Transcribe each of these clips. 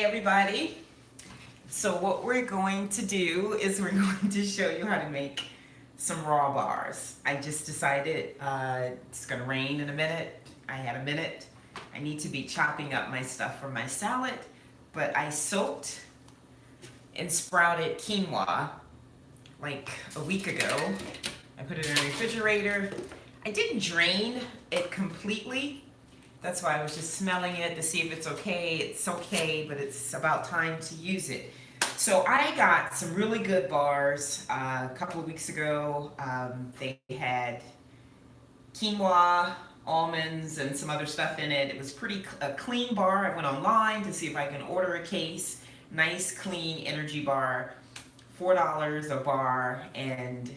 Hey everybody. So what we're going to do is we're going to show you how to make some raw bars. I just decided it's gonna rain in a minute. I had a minute. I need to be chopping up my stuff for my salad, but I soaked and sprouted quinoa like a week ago. I put it in the refrigerator. I didn't drain it completely. That's why I was just smelling it to see if it's okay. It's okay, but it's about time to use it. So I got some really good bars a couple of weeks ago. They had quinoa, almonds, and some other stuff in it. It was a clean bar. I went online to see if I can order a case. Nice, clean energy bar, $4 a bar, and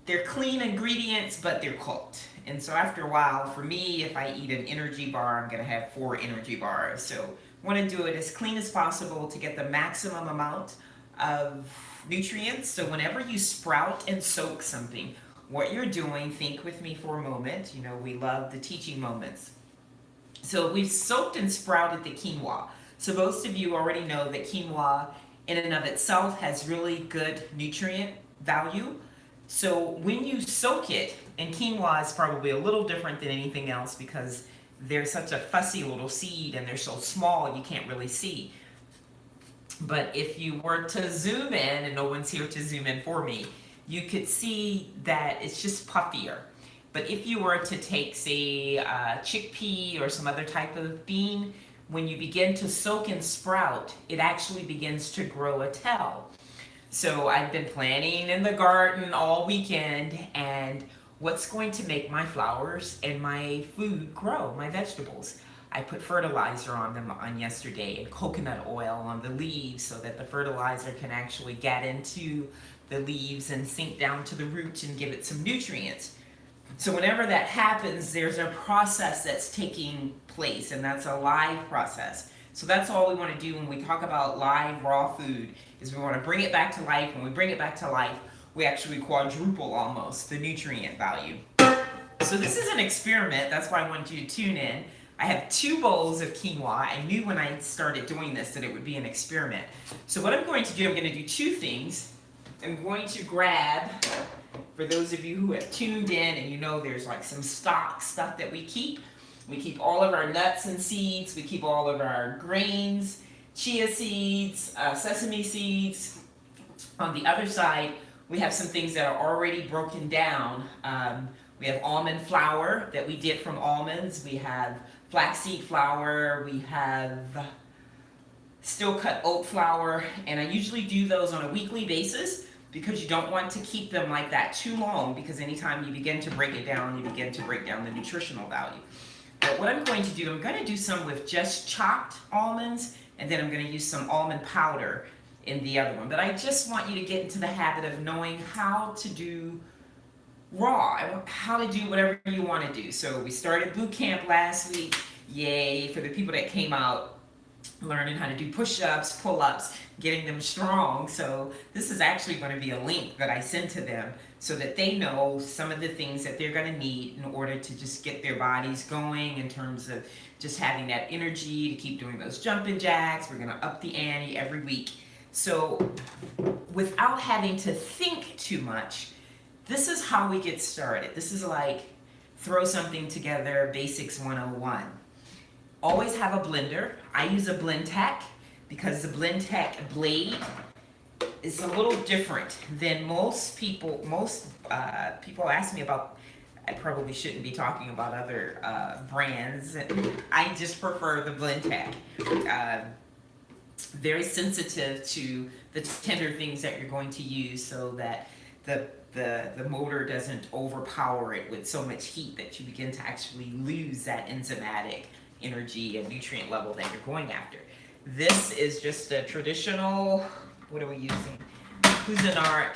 they're clean ingredients, but they're cooked. And so after a while, for me, if I eat an energy bar, I'm gonna have 4 energy bars. So want to do it as clean as possible to get the maximum amount of nutrients. So whenever you sprout and soak something, what you're doing, think with me for a moment. You know, we love the teaching moments. So we've soaked and sprouted the quinoa. So most of you already know that quinoa in and of itself has really good nutrient value. So when you soak it, and quinoa is probably a little different than anything else because they're such a fussy little seed and they're so small you can't really see. But if you were to zoom in, and no one's here to zoom in for me, you could see that it's just puffier. But if you were to take, say, a chickpea or some other type of bean, when you begin to soak and sprout, it actually begins to grow a tail. So I've been planting in the garden all weekend, and what's going to make my flowers and my food grow, my vegetables? I put fertilizer on them on yesterday and coconut oil on the leaves so that the fertilizer can actually get into the leaves and sink down to the roots and give it some nutrients. So whenever that happens, there's a process that's taking place, and that's a live process. So that's all we want to do when we talk about live raw food, is we want to bring it back to life. When we bring it back to life, we actually quadruple almost the nutrient value. So this is an experiment. That's why I want you to tune in. I have 2 bowls of quinoa. I knew when I started doing this that it would be an experiment. So what I'm going to do, I'm going to do 2 things. I'm going to grab, for those of you who have tuned in and you know there's like some stock stuff that we keep. We keep all of our nuts and seeds. We keep all of our grains, chia seeds, sesame seeds. On the other side, we have some things that are already broken down. We have almond flour that we did from almonds. We have flaxseed flour. We have still cut oat flour. And I usually do those on a weekly basis because you don't want to keep them like that too long, because anytime you begin to break it down, you begin to break down the nutritional value. But what I'm going to do, I'm going to do some with just chopped almonds, and then I'm going to use some almond powder in the other one. But I just want you to get into the habit of knowing how to do raw, how to do whatever you want to do. So we started boot camp last week. Yay for the people that came out learning how to do push-ups, pull-ups, getting them strong. So this is actually going to be a link that I send to them so that they know some of the things that they're going to need in order to just get their bodies going in terms of just having that energy to keep doing those jumping jacks. We're going to up the ante every week. So without having to think too much, this is how we get started. This is like throw something together, basics 101. Always have a blender. I use a Blendtec because the Blendtec blade is a little different than most people. Most people ask me about, I probably shouldn't be talking about other brands. I just prefer the Blendtec. Very sensitive to the tender things that you're going to use so that the motor doesn't overpower it with so much heat that you begin to actually lose that enzymatic energy and nutrient level that you're going after. This is just a traditional, what are we using? Cuisinart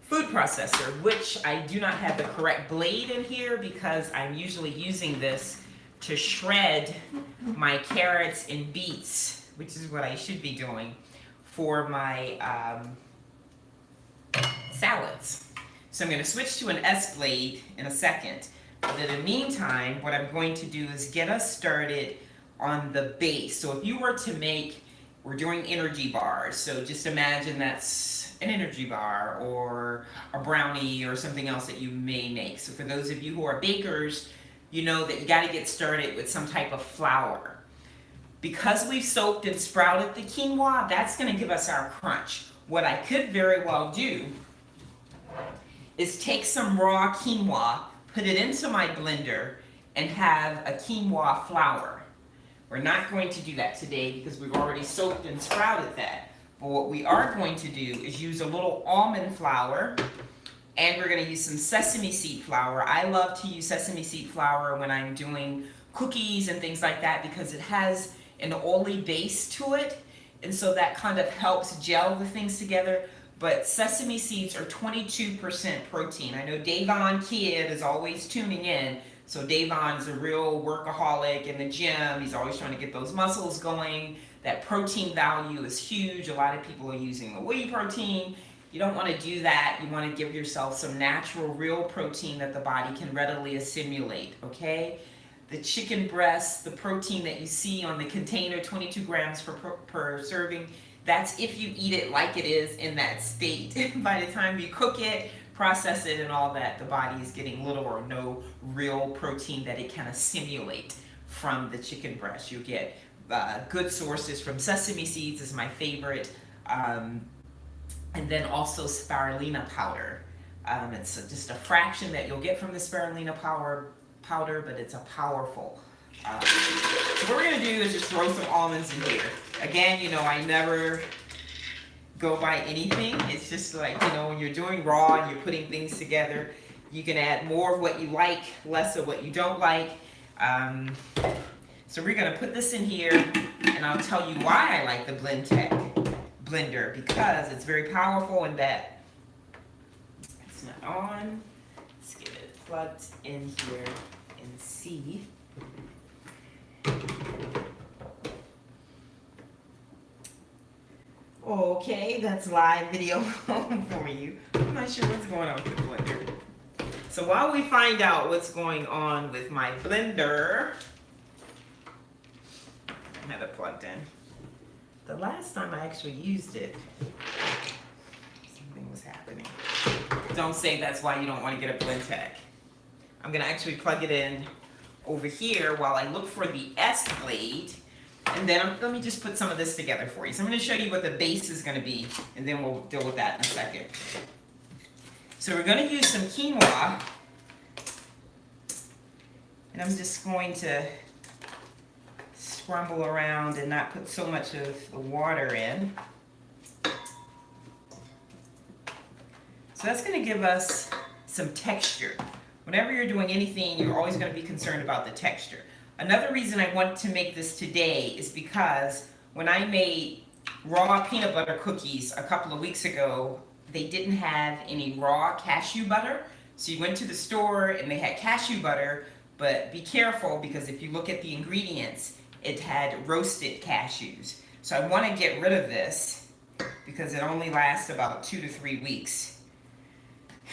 food processor, which I do not have the correct blade in here because I'm usually using this to shred my carrots and beets, which is what I should be doing for my salads. So I'm going to switch to an S blade in a second. But in the meantime, what I'm going to do is get us started on the base. So if you were to make, we're doing energy bars, so just imagine that's an energy bar or a brownie or something else that you may make. So for those of you who are bakers, you know that you got to get started with some type of flour. Because we've soaked and sprouted the quinoa, that's going to give us our crunch. What I could very well do is take some raw quinoa, put it into my blender, and have a quinoa flour. We're not going to do that today because we've already soaked and sprouted that. But what we are going to do is use a little almond flour, and we're going to use some sesame seed flour. I love to use sesame seed flour when I'm doing cookies and things like that because it has an oily base to it, and so that kind of helps gel the things together. But sesame seeds are 22% protein. I know Davon Kidd is always tuning in. So Davon is a real workaholic in the gym. He's always trying to get those muscles going. That protein value is huge. A lot of people are using the whey protein. You don't want to do that. You want to give yourself some natural, real protein that the body can readily assimilate, okay? The chicken breast, the protein that you see on the container, 22 grams per serving, that's if you eat it like it is in that state. By the time you cook it, process it and all that, the body is getting little or no real protein that it can assimilate from the chicken breast. You get good sources from sesame seeds is my favorite, and then also spirulina powder. It's just a fraction that you'll get from the spirulina powder, but it's a powerful. So what we're gonna do is just throw some almonds in here. Again, you know, I never go by anything. It's just like, you know, when you're doing raw and you're putting things together, you can add more of what you like, less of what you don't like. So we're gonna put this in here, and I'll tell you why I like the blender, because it's very powerful in that it's not on. Let's get it plugged in here and see. Okay, that's live video for you. I'm not sure what's going on with the blender. So while we find out what's going on with my blender, I have it plugged in. The last time I actually used it, something was happening. Don't say that's why you don't want to get a Blendtec. I'm gonna actually plug it in over here while I look for the S blade, and then let me just put some of this together for you. So I'm gonna show you what the base is gonna be, and then we'll deal with that in a second. So we're gonna use some quinoa, and I'm just going to scrumble around and not put so much of the water in. So that's going to give us some texture. Whenever you're doing anything, you're always going to be concerned about the texture. Another reason I want to make this today is because when I made raw peanut butter cookies a couple of weeks ago, they didn't have any raw cashew butter. So you went to the store and they had cashew butter, but be careful because if you look at the ingredients, it had roasted cashews. So I want to get rid of this because it only lasts about 2 to 3 weeks.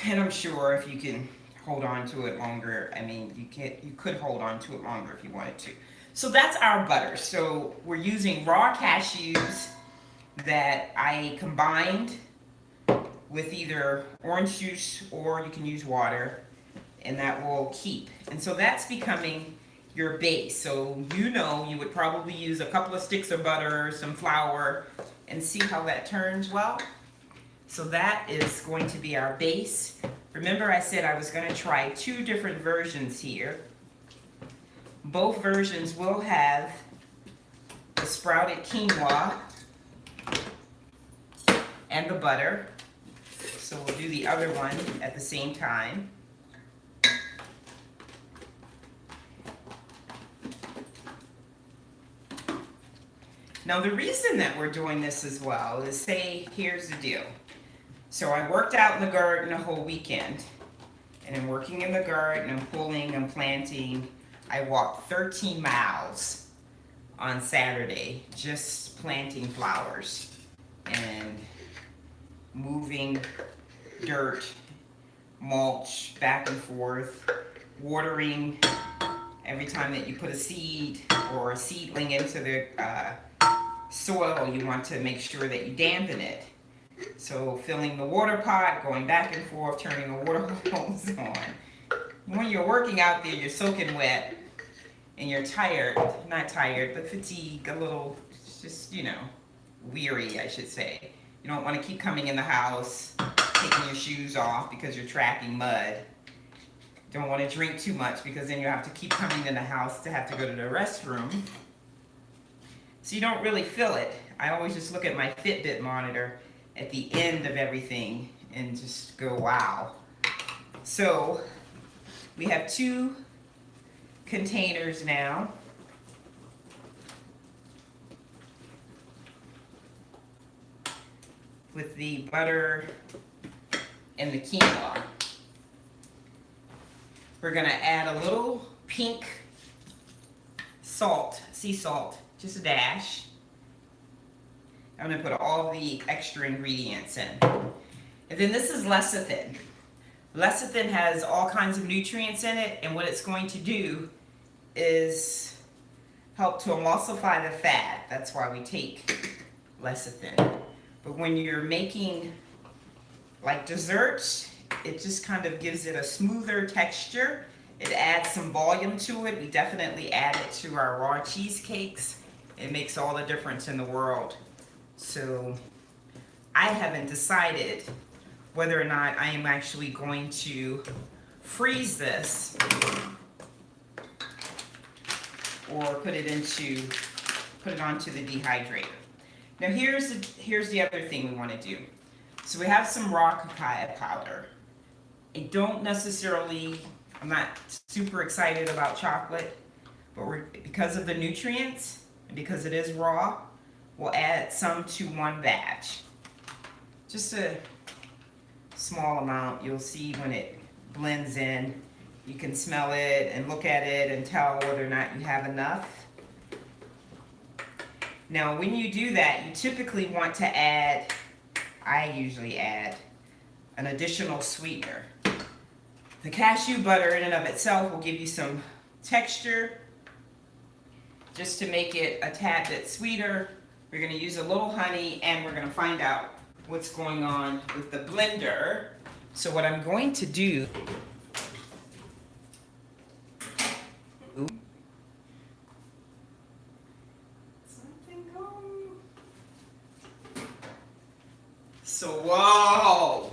And I'm sure if you can hold on to it longer, I mean, you could hold on to it longer if you wanted to. So that's our butter. So we're using raw cashews that I combined with either orange juice or you can use water, and that will keep. And so that's becoming your base. So you know you would probably use a couple of sticks of butter, some flour, and see how that turns well. So that is going to be our base. Remember I said I was going to try 2 different versions here. Both versions will have the sprouted quinoa and the butter. So we'll do the other one at the same time. Now the reason that we're doing this as well is, say, here's the deal. So I worked out in the garden a whole weekend, and I'm working in the garden, I'm pulling, I'm planting. I walked 13 miles on Saturday just planting flowers and moving dirt, mulch back and forth, watering Every time that you put a seed or a seedling into the soil, you want to make sure that you dampen it. So filling the water pot, going back and forth, turning the water hose on. When you're working out there, you're soaking wet and you're tired, not tired, but fatigued, a little, just, you know, weary, I should say. You don't want to keep coming in the house, taking your shoes off because you're tracking mud. Don't want to drink too much because then you have to keep coming in the house to have to go to the restroom. So you don't really feel it. I always just look at my Fitbit monitor at the end of everything and just go, wow. So we have 2 containers now. With the butter and the quinoa. We're gonna add a little pink salt, sea salt, just a dash. I'm gonna put all the extra ingredients in. And then this is lecithin. Lecithin has all kinds of nutrients in it, and what it's going to do is help to emulsify the fat. That's why we take lecithin. But when you're making like desserts, it just kind of gives it a smoother texture. It adds some volume to it. We definitely add it to our raw cheesecakes. It makes all the difference in the world. So I haven't decided whether or not I am actually going to freeze this or put it onto the dehydrator. Now here's the other thing we want to do. So we have some raw papaya powder. I'm not super excited about chocolate, but because of the nutrients and because it is raw, we'll add some to one batch. Just a small amount. You'll see when it blends in. You can smell it and look at it and tell whether or not you have enough. Now when you do that, you typically want to add, I usually add, an additional sweetener. The cashew butter in and of itself will give you some texture. Just to make it a tad bit sweeter, we're going to use a little honey, and we're going to find out what's going on with the blender. So what I'm going to do, so whoa,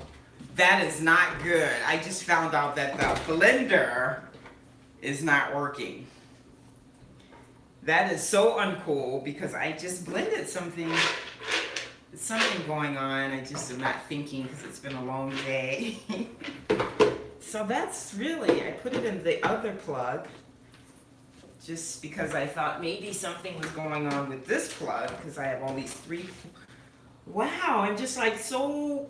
that is not good. I just found out that the blender is not working. That is so uncool because I just blended something. There's something going on. I just am not thinking because it's been a long day. So that's really, I put it in the other plug just because I thought maybe something was going on with this plug because I have all these 3. Wow, I'm just like so,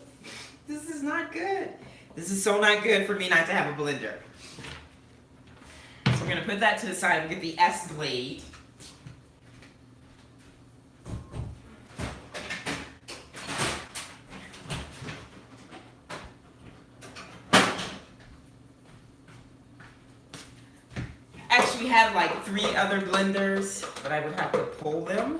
this is not good. This is so not good for me not to have a blender. So we're going to put that to the side and get the S blade. Actually have like 3 other blenders, but I would have to pull them.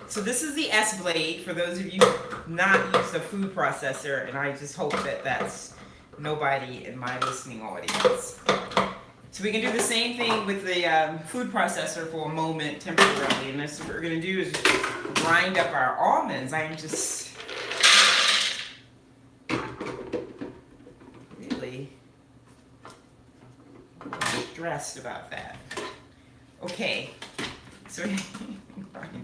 So this is the S blade for those of you who not used a food processor, and I just hope that that's nobody in my listening audience. So we can do the same thing with the food processor for a moment temporarily, and that's what we're going to do is grind up our almonds. I am just really stressed about that. Okay, so we're going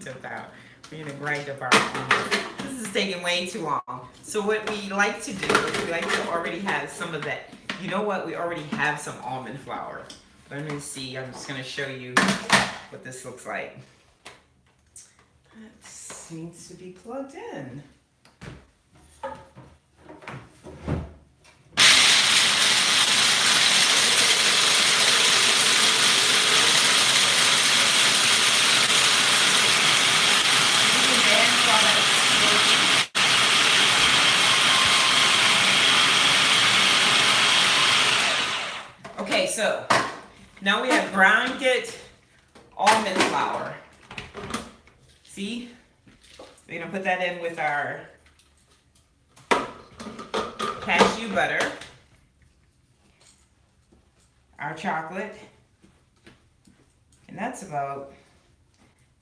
to grind up our almonds. This is taking way too long. So what we like to do is we like to already have some of that. You know what? We already have some almond flour. Let me see. I'm just going to show you what this looks like. It needs to be plugged in. So Now we have ground almond flour. See? We're gonna put that in with our cashew butter, our chocolate, and that's about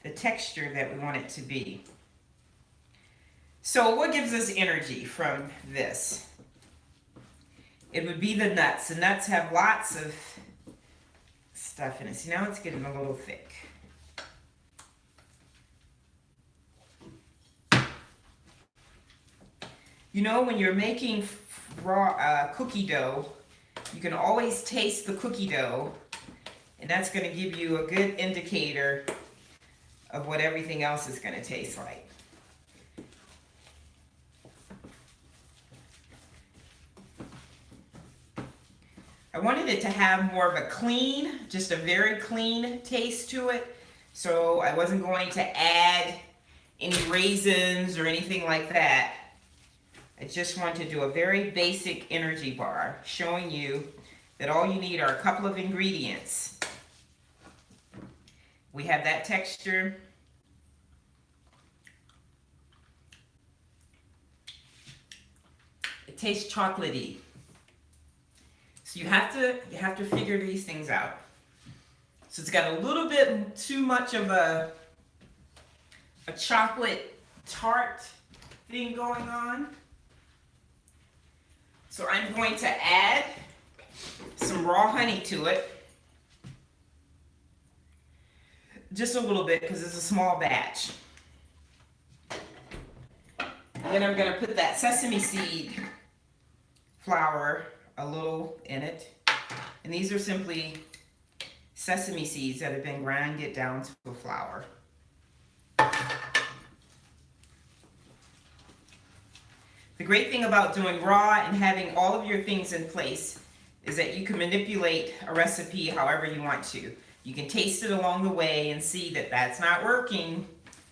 the texture that we want it to be. So what gives us energy from this? It would be the nuts. The nuts have lots of stuff in it. See, now it's getting a little thick. You know, when you're making raw cookie dough, you can always taste the cookie dough, and that's going to give you a good indicator of what everything else is going to taste like. I wanted it to have more of a clean, just a very clean taste to it, so I wasn't going to add any raisins or anything like that. I just want to do a very basic energy bar, showing you that all you need are a couple of ingredients. We have that texture. It tastes chocolatey. So you have to figure these things out. So it's got a little bit too much of a chocolate tart thing going on. So I'm going to add some raw honey to it. Just a little bit because it's a small batch. And then I'm going to put that sesame seed flour a little in it. And these are simply sesame seeds that have been ground down to a flour. The great thing about doing raw and having all of your things in place is that you can manipulate a recipe however you want to. You can taste it along the way and see that that's not working.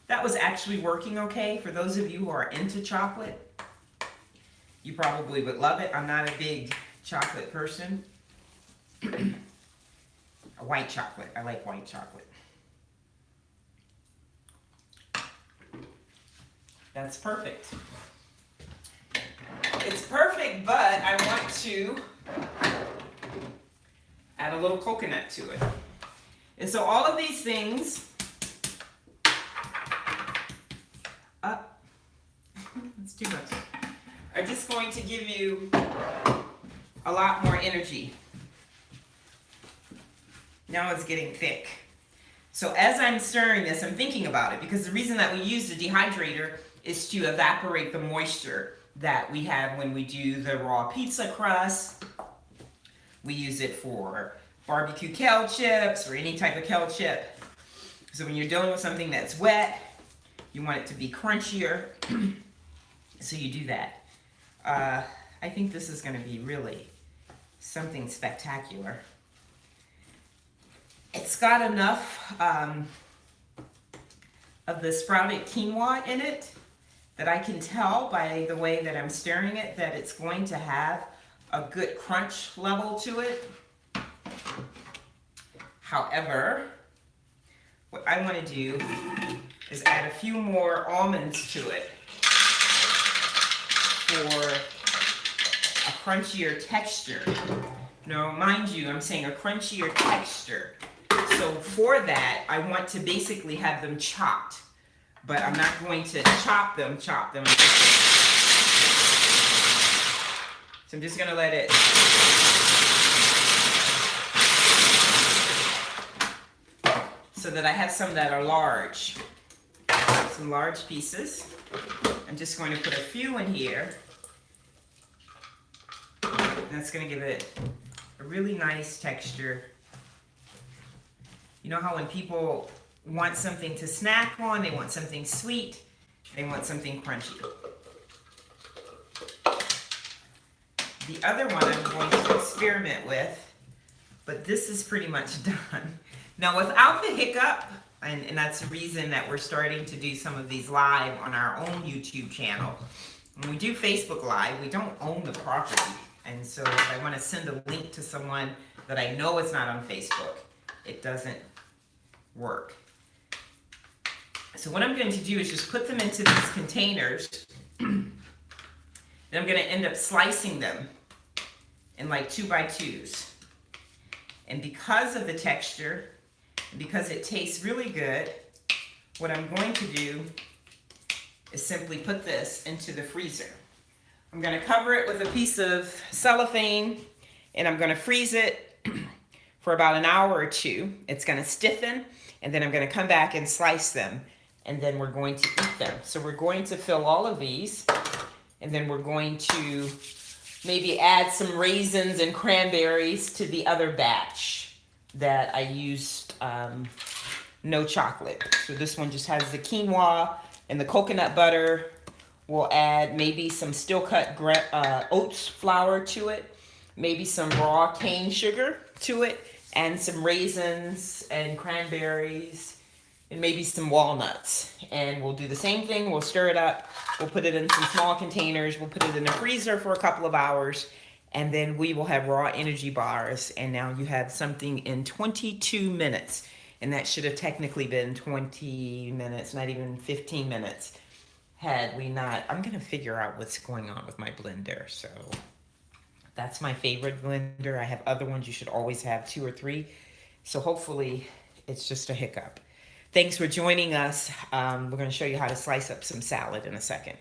That was actually working okay. For those of you who are into chocolate, you probably would love it. I'm not a big chocolate person. A white chocolate. I like white chocolate. That's perfect. It's perfect, but I want to add a little coconut to it. And so all of these things, that's too much, are just going to give you a lot more energy. Now it's getting thick. So as I'm stirring this, I'm thinking about it, because the reason that we use the dehydrator is to evaporate the moisture that we have when we do the raw pizza crust. We use it for barbecue kale chips or any type of kale chip. So when you're dealing with something that's wet, you want it to be crunchier. So you do that. I think this is going to be really something spectacular. It's got enough of the sprouted quinoa in it that I can tell by the way that I'm stirring it that it's going to have a good crunch level to it. However, what I want to do is add a few more almonds to it for a crunchier texture. Now, mind you, I'm saying a crunchier texture. So for that, I want to basically have them chopped. But I'm not going to chop them. So I'm just going to let it so that I have some that are large. Some large pieces. I'm just going to put a few in here. And that's going to give it a really nice texture. You know how when people want something to snack on, they want something sweet, they want something crunchy. The other one I'm going to experiment with, but this is pretty much done. Now without the hiccup, and that's the reason that we're starting to do some of these live on our own YouTube channel. When we do Facebook Live, we don't own the property. And so if I want to send a link to someone that I know it's not on Facebook, it doesn't work. So what I'm going to do is just put them into these containers. And I'm going to end up slicing them in like 2x2s. And because of the texture, because it tastes really good, what I'm going to do is simply put this into the freezer. I'm going to cover it with a piece of cellophane, and I'm going to freeze it for about an hour or two. It's going to stiffen, and then I'm going to come back and slice them, and then we're going to eat them. So we're going to fill all of these, and then we're going to maybe add some raisins and cranberries to the other batch that I used no chocolate. So this one just has the quinoa and the coconut butter. We'll add maybe some steel cut oats flour to it, maybe some raw cane sugar to it, and some raisins and cranberries, and maybe some walnuts. And we'll do the same thing. We'll stir it up. We'll put it in some small containers. We'll put it in the freezer for a couple of hours, and then we will have raw energy bars. And now you have something in 22 minutes. And that should have technically been 20 minutes, not even 15 minutes, had we not. I'm going to figure out what's going on with my blender. So that's my favorite blender. I have other ones. You should always have 2 or 3. So hopefully it's just a hiccup. Thanks for joining us. We're going to show you how to slice up some salad in a second.